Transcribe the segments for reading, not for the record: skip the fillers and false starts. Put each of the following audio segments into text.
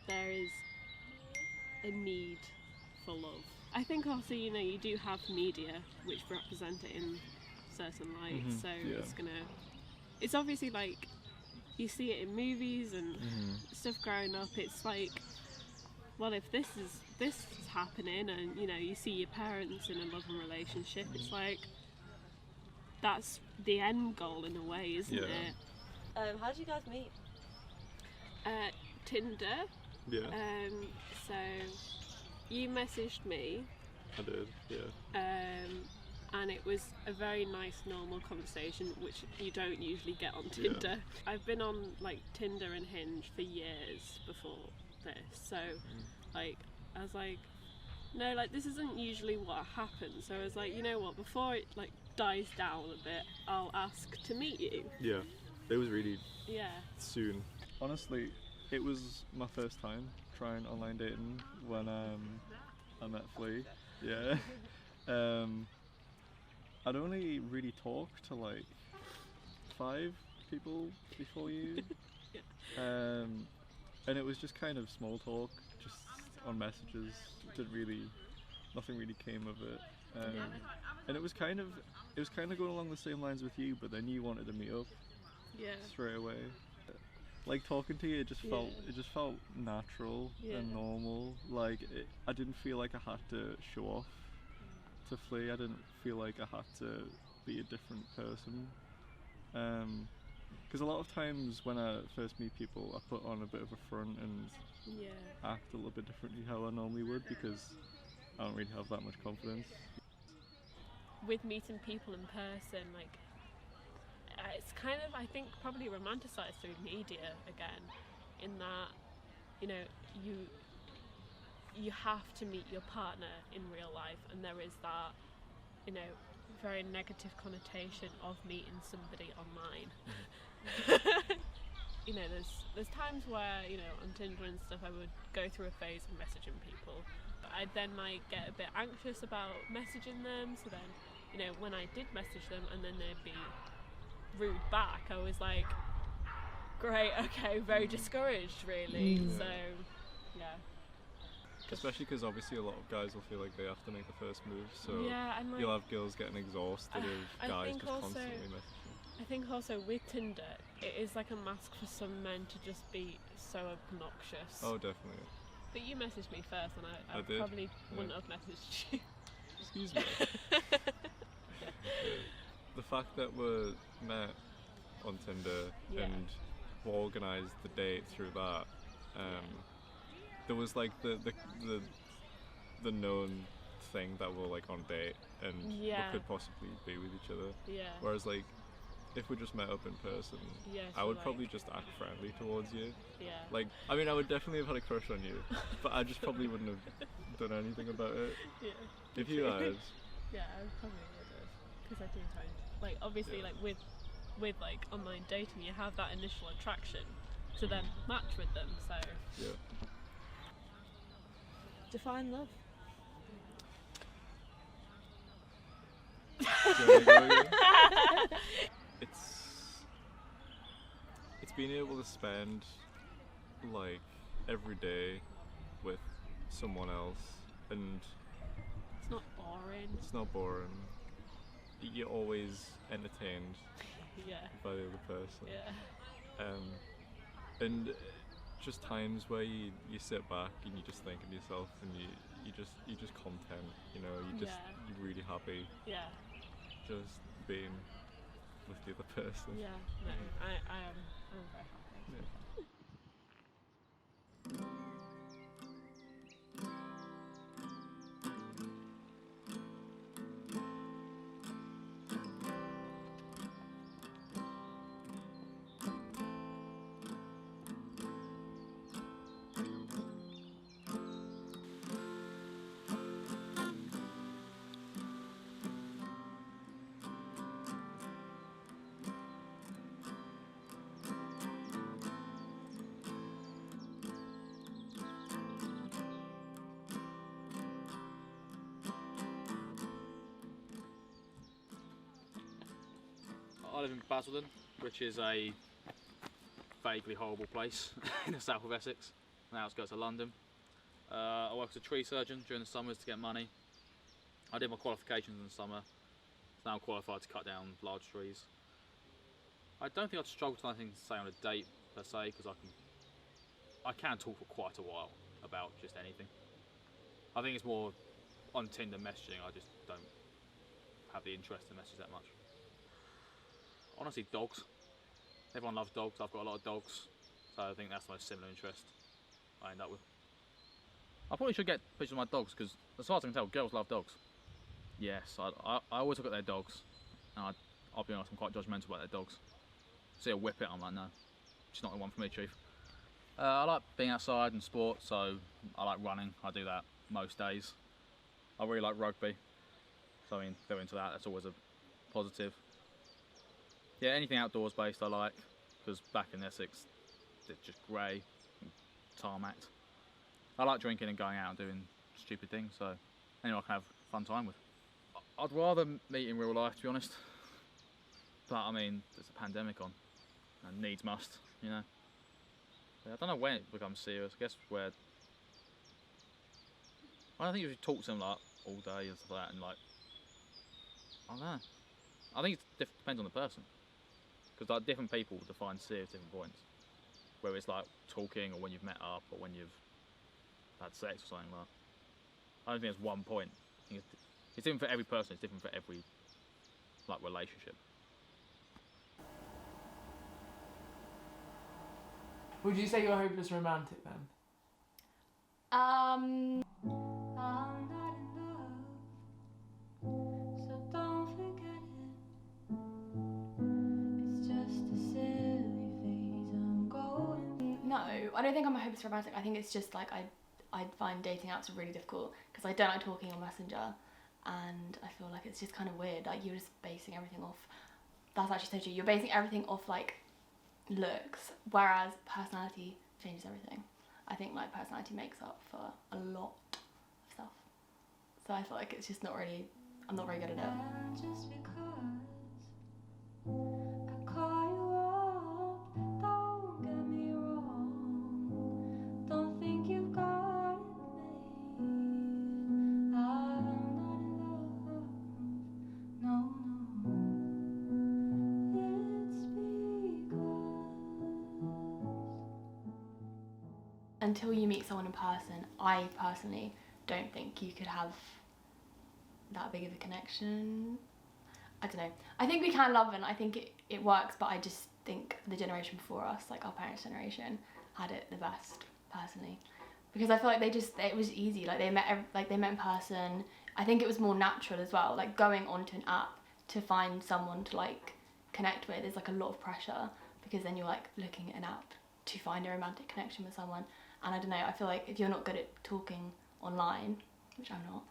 there is a need for love. I think also, you know, you do have media which represent it in certain light, so it's obviously like you see it in movies and stuff growing up. It's like, well, if this is happening, and you know, you see your parents in a loving relationship, it's like that's the end goal in a way, isn't it? How did you guys meet? Tinder. Yeah. So you messaged me. I did, yeah. And it was a very nice, normal conversation, which you don't usually get on Tinder. I've been on like Tinder and Hinge for years before this, so like I was like, no, like this isn't usually what happens. So I was like, you know what, before it like dies down a bit, I'll ask to meet you. Yeah, it was really Yeah. soon. Honestly, it was my first time trying online dating when I met Flea. Yeah. I'd only really talked to like 5 people before you. And it was just kind of small talk, just on messages. Nothing really came of it. And it was kind of going along the same lines with you, but then you wanted to meet up straight away. Like talking to you, it just felt natural and normal. Like I didn't feel like I had to show off to Flea. I didn't feel like I had to be a different person. Because a lot of times when I first meet people, I put on a bit of a front and act a little bit differently how I normally would, because I don't really have that much confidence. With meeting people in person, like it's kind of, I think, probably romanticised through media again, in that, you know, you have to meet your partner in real life, and there is that, you know, very negative connotation of meeting somebody online. You know, there's times where, you know, on Tinder and stuff, I would go through a phase of messaging people, but I'd then like get a bit anxious about messaging them, so then, you know, when I did message them and then they'd be rude back, I was like, great, okay, very discouraged really. So especially because obviously a lot of guys will feel like they have to make the first move, so and like, you'll have girls getting exhausted of guys just constantly messaging. I think also with Tinder, it is like a mask for some men to just be so obnoxious. Oh, definitely. But you messaged me first, and I did, probably wouldn't have messaged you. Excuse me. The fact that we're met on Tinder and we organised the date through that, there was like the known thing that we're like on date and we could possibly be with each other. Whereas like if we just met up in person, I would probably just act friendly towards you. Like, I mean, I would definitely have had a crush on you, but I just probably wouldn't have done anything about it. If you had. Yeah, I probably would have, because I do find, like, obviously, like with like online dating, you have that initial attraction to then match with them. So Define love. Do you wanna go again? It's being able to spend like every day with someone else, and it's not boring. It's not boring. You're always entertained by the other person. And just times where you sit back and you just think of yourself, and you just content, you know, you're really happy. Just being with the other person. No, I'm very happy. I live in Basildon, which is a vaguely horrible place in the south of Essex. on the outskirts of London. I work as a tree surgeon during the summers to get money. I did my qualifications in the summer, so now I'm qualified to cut down large trees. I don't think I'd struggle to anything to say on a date per se, because I can talk for quite a while about just anything. I think it's more on Tinder messaging, I just don't have the interest to message that much. Honestly, dogs. Everyone loves dogs. I've got a lot of dogs, so I think that's the most similar interest I end up with. I probably should get pictures of my dogs, because as far as I can tell, girls love dogs. Yes, I always look at their dogs, and I'll be honest, I'm quite judgmental about their dogs. See a whippet, I'm like, no, she's not the one for me, chief. I like being outside and sport, so I like running. I do that most days. I really like rugby, so I mean, if they're into that, that's always a positive. Yeah, anything outdoors based I like, because back in Essex, it's just grey and tarmacked. I like drinking and going out and doing stupid things, so anyone I can have a fun time with. I'd rather meet in real life, to be honest. But I mean, there's a pandemic on, and needs must, you know. But I don't know when it becomes serious. I guess where I don't think you should talk to them like all day and stuff like that, and like I don't know. I think it depends on the person, because like different people define serious different points. Whether it's like talking, or when you've met up, or when you've had sex or something like that. I don't think there's one point. I think it's different for every person. It's different for every like relationship. Would you say you're a hopeless romantic then? I'm not in love, so don't forget it. It's just a silly phase I'm going. No, I don't think I'm a hopeless romantic. I think it's just like I find dating apps really difficult because I don't like talking on Messenger, and I feel like it's just kind of weird. Like you're just basing everything off. That's actually so true. You're basing everything off like looks, whereas personality changes everything. I think like personality makes up for a lot of stuff. So I feel like it's just not really, I'm not very good at it. Just because I call you up, don't get me wrong. Don't think you've got it made. I'm not in love, no, it's because until you meet someone in person, I personally don't think you could have that big of a connection. I don't know. I think we can love, and I think it works, but I just think the generation before us, like our parents' generation, had it the best, personally. Because I feel like it was easy. Like they met in person. I think it was more natural as well. Like going onto an app to find someone to like connect with is like a lot of pressure, because then you're like looking at an app to find a romantic connection with someone. And I don't know, I feel like if you're not good at talking online, which I'm not,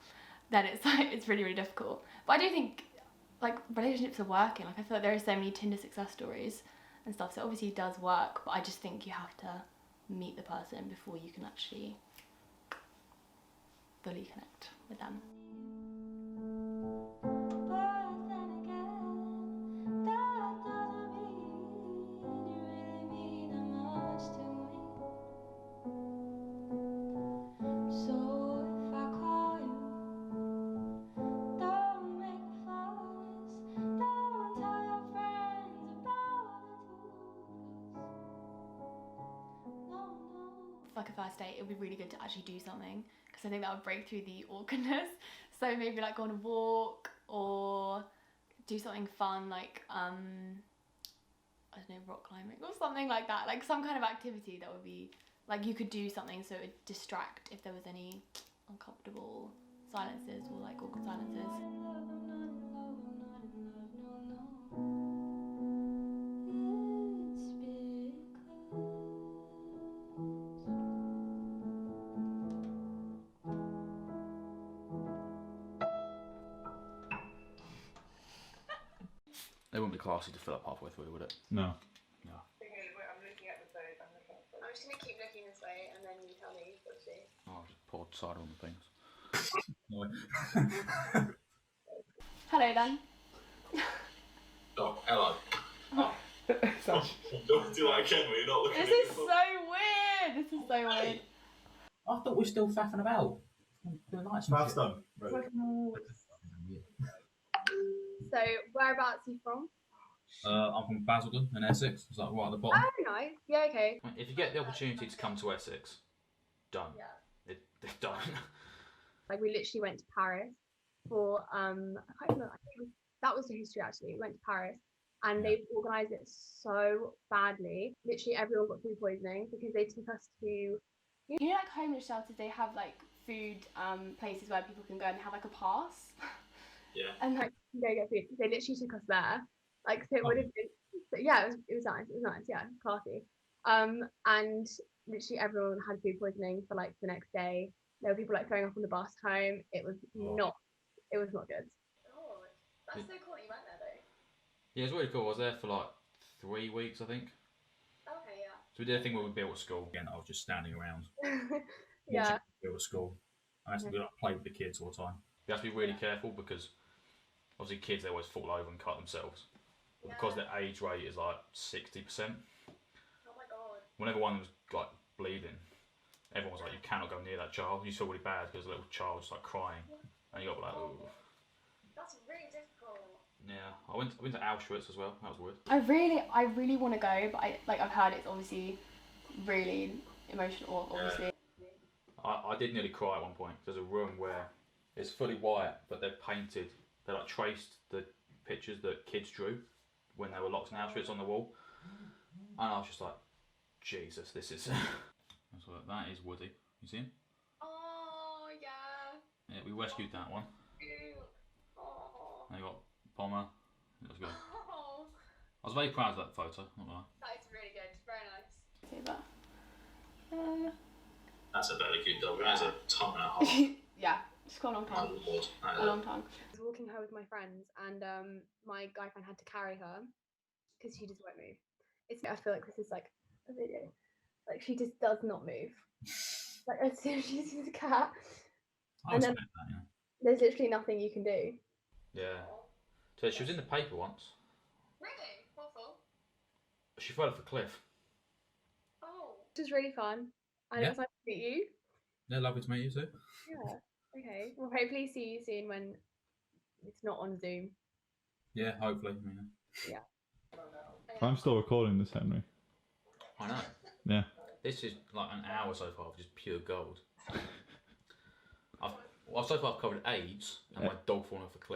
then it's like, it's really, really difficult. But I do think like relationships are working. Like I feel like there are so many Tinder success stories and stuff, so obviously it does work, but I just think you have to meet the person before you can actually fully connect with them. Like a first date, it would be really good to actually do something, because I think that would break through the awkwardness. So maybe like go on a walk or do something fun, like I don't know, rock climbing or something like that, like some kind of activity that would be like, you could do something so it would distract if there was any uncomfortable silences or like awkward silences. It wouldn't be classy to fill up halfway through, would it? No. No. Okay, wait, I'm looking at the phone. I'm just gonna keep looking this way, and then you tell me what to do. Oh, I just poured cider on the penis. Hello then. Oh, hello. It's actually- Don't do that again, but you're not looking This at is so weird. This is so weird. I thought we were still faffing about. Doing nights. Fast done. So, whereabouts are you from? I'm from Basildon in Essex. It's like right at the bottom. Oh, nice. Yeah, okay. If you get the opportunity to come to Essex, don't. Yeah. Don't. Like, we literally went to Paris for, I can't remember, I think that was the history actually. We went to Paris and they organised it so badly. Literally everyone got food poisoning because they took us to... You know, like homeless shelters, they have like food places where people can go and have like a pass. Yeah. And like go get food. They literally took us there. Like so it would have been, so, yeah, it was nice. It was nice, yeah, classy. And literally everyone had food poisoning for like the next day. There were people like throwing up on the bus home. It was not good. Oh, that's so cool that you went there though. Yeah, it's really cool. I was there for like 3 weeks, I think. Okay, yeah. So we did a thing where we built a school. Again, I was just standing around. Yeah. Build a school. I had to like, play with the kids all the time. You have to be really careful because obviously kids, they always fall over and cut themselves. But because their age rate is like 60%. Oh my god. Whenever one was like bleeding, everyone was like, you cannot go near that child. You feel really bad because the little child was like crying. And you got like, ooh. That's really difficult. Yeah, I went to Auschwitz as well. That was weird. I really want to go, but I've heard it's obviously really emotional. Obviously. I did nearly cry at one point. There's a room where it's fully white, but they've painted. They like traced the pictures that kids drew when they were locked in Auschwitz on the wall, and I was just like, Jesus, this is. That is Woody. You see him? Oh yeah. Yeah, we rescued that one. And you got Bomber. It was good. I was very proud of that photo. Not gonna lie. That is really good. Very nice. See that? That's a very cute dog. That's a ton and a half. Yeah, it's got a long time. A long time. I was walking home with my friends, and my guy friend had to carry her because she just won't move. I feel like this is like a video. Like she just does not move. Like as soon as she sees a cat, and then there's literally nothing you can do. Yeah. So she was in the paper once. Really? What for? She fell off a cliff. Oh, this was really fun. And Yeah. it was nice to meet you. Yeah, lovely to meet you too. Yeah. Okay. Well, hopefully see you soon when it's not on Zoom. Yeah, hopefully. Yeah. I'm still recording this, Henry. I know. Yeah. This is like an hour so far of just pure gold. So far I've covered AIDS and my dog falling off a cliff.